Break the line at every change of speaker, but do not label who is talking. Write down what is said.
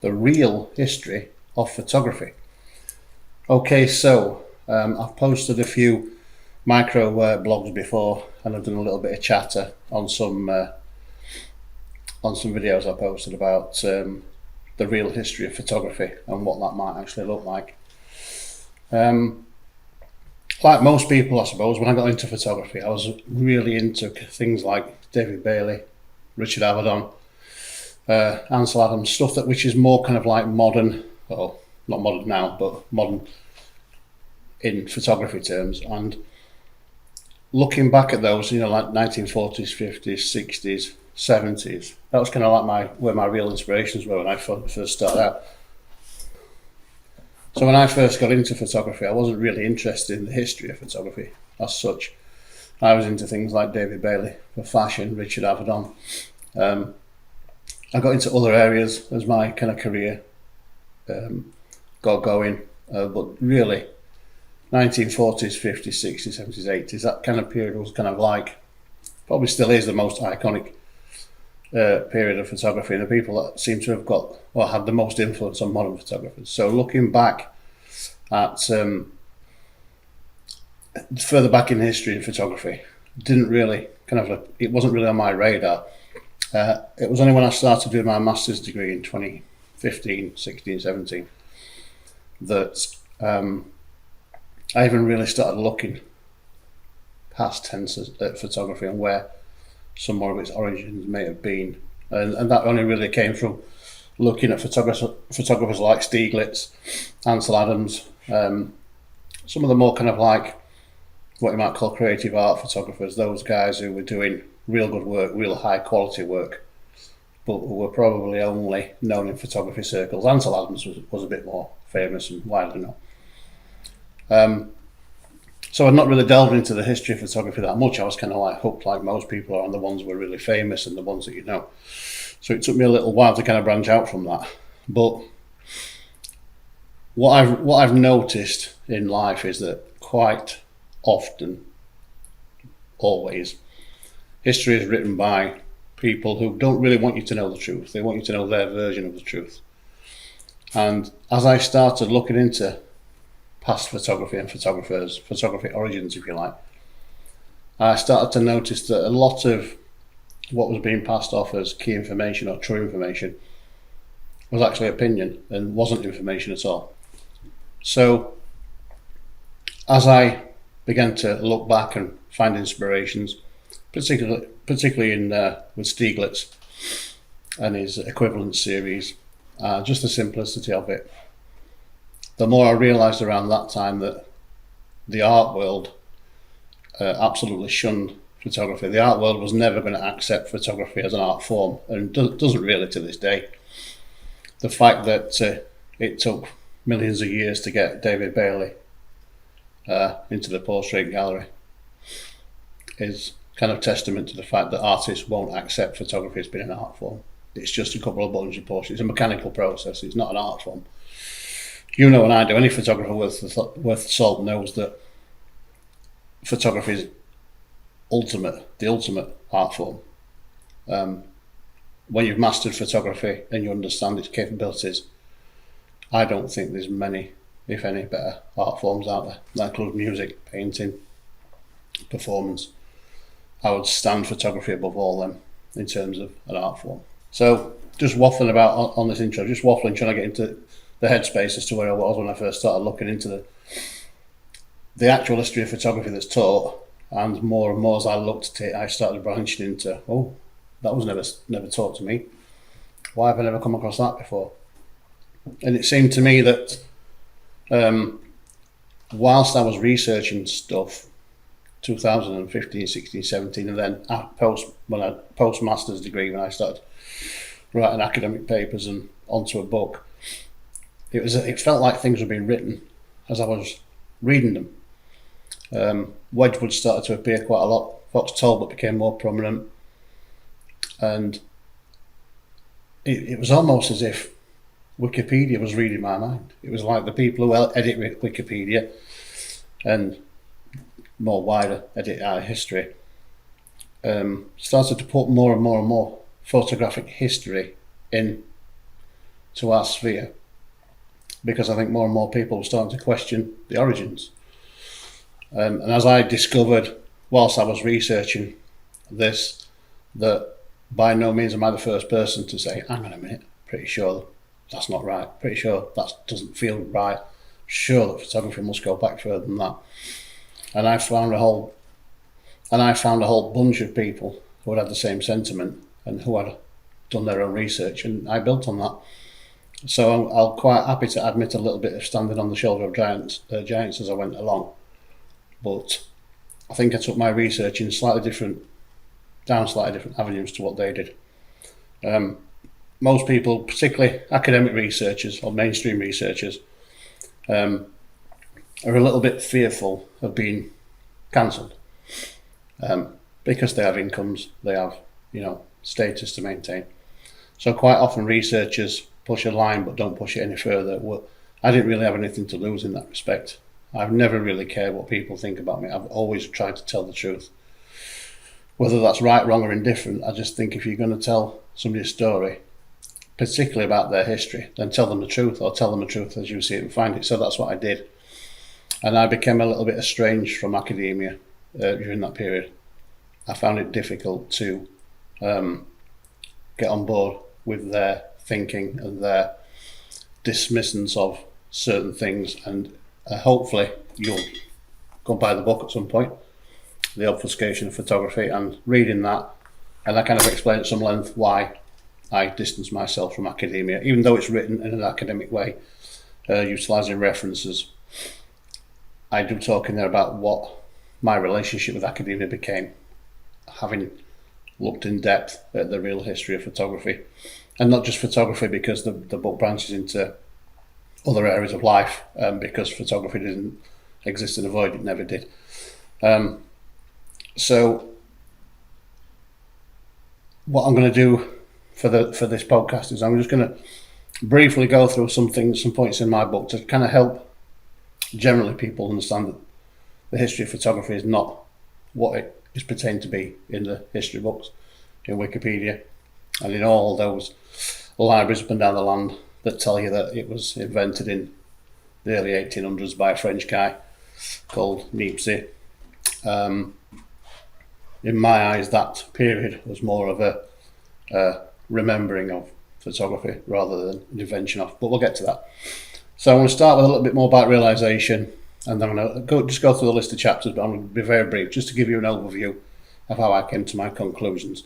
the real history of photography. Okay, so I've posted a few micro blogs before, and I've done a little bit of chatter on some videos I posted about the real history of photography and what that might actually look like. Like most people, I suppose, when I got into photography, I was really into things like David Bailey, Richard Avedon, Ansel Adams, stuff which is more kind of like modern, or not modern now, but modern in photography terms. And looking back at those, like 1940s, 50s, 60s, 70s, that was kind of like where my real inspirations were when I first started out. So when I first got into photography, I wasn't really interested in the history of photography as such. I was into things like David Bailey for fashion, Richard Avedon. I got into other areas as my kind of career got going, but really 1940s, 50s, 60s, 70s, 80s, that kind of period was kind of like, probably still is the most iconic period of photography, and the people that seem to have got or had the most influence on modern photographers. So looking back at further back in history of photography, it wasn't really on my radar. It was only when I started doing my master's degree in 2015, 16, 17 that I even really started looking past tense at photography and where some more of its origins may have been, and that only really came from looking at photographers like Stieglitz, Ansel Adams, some of the more kind of like what you might call creative art photographers, those guys who were doing real good work, real high quality work, but were probably only known in photography circles. Ansel Adams was a bit more famous and widely known. So I'd not really delved into the history of photography that much. I was kind of like hooked, like most people are, on the ones who were really famous and the ones that you know. So it took me a little while to kind of branch out from that. But what I've noticed in life is that quite often, always, history is written by people who don't really want you to know the truth. They want you to know their version of the truth. And as I started looking into past photography and photography origins, if you like, I started to notice that a lot of what was being passed off as key information or true information was actually opinion and wasn't information at all. So as I began to look back and find inspirations, particularly in with Stieglitz and his equivalent series, just the simplicity of it, the more I realised around that time that the art world absolutely shunned photography. The art world was never going to accept photography as an art form, and doesn't really to this day. The fact that it took millions of years to get David Bailey into the portrait gallery is kind of testament to the fact that artists won't accept photography as being an art form. It's just a couple of buttons you push. It's a mechanical process. It's not an art form. You know, and I do. Any photographer worth salt knows that photography is the ultimate art form. When you've mastered photography and you understand its capabilities, I don't think there's many, if any, better art forms out there. That includes music, painting, performance. I would stand photography above all them in terms of an art form. So just waffling about on this intro, trying to get into the headspace as to where I was when I first started looking into the actual history of photography that's taught, and more as I looked at it, I started branching into, that was never taught to me. Why have I never come across that before? And it seemed to me that whilst I was researching stuff 2015, 16, 17, and then post-master's degree, when I started writing academic papers and onto a book, it felt like things were being written as I was reading them. Wedgwood started to appear quite a lot. Fox Talbot became more prominent, and it was almost as if Wikipedia was reading my mind. It was like the people who edit Wikipedia and more wider edit our history started to put more and more photographic history in to our sphere, because I think more and more people were starting to question the origins. And as I discovered whilst I was researching this, that by no means am I the first person to say, hang on a minute, pretty sure that's not right, pretty sure that doesn't feel right, sure that photography must go back further than that. And I found a whole bunch of people who had the same sentiment and who had done their own research, and I built on that. So I'm quite happy to admit a little bit of standing on the shoulder of giants as I went along. But I think I took my research in down slightly different avenues to what they did. Most people, particularly academic researchers or mainstream researchers, are a little bit fearful of being cancelled, because they have incomes, they have, status to maintain. So quite often researchers push a line but don't push it any further. Well, I didn't really have anything to lose in that respect. I've never really cared what people think about me. I've always tried to tell the truth. Whether that's right, wrong or indifferent, I just think if you're going to tell somebody a story, particularly about their history, then tell them the truth, or tell them the truth as you see it and find it. So that's what I did. And I became a little bit estranged from academia during that period. I found it difficult to get on board with their thinking and their dismissance of certain things, and hopefully you'll go buy the book at some point, The Obfuscation of Photography, and reading that, and I kind of explain at some length why I distance myself from academia, even though it's written in an academic way, utilising references. I do talk in there about what my relationship with academia became, having looked in depth at the real history of photography, and not just photography, because the book branches into other areas of life, because photography didn't exist in a void, it never did. So what I'm going to do for this podcast is I'm just going to briefly go through some points in my book to kind of help generally people understand that the history of photography is not what it is pretended to be in the history books, in Wikipedia, and in all those libraries up and down the land that tell you that it was invented in the early 1800s by a French guy called Niépce. In my eyes, that period was more of a remembering of photography rather than an invention of, but we'll get to that. So I'm going to start with a little bit more about realisation, and then I'm going to go through the list of chapters, but I'm going to be very brief just to give you an overview of how I came to my conclusions.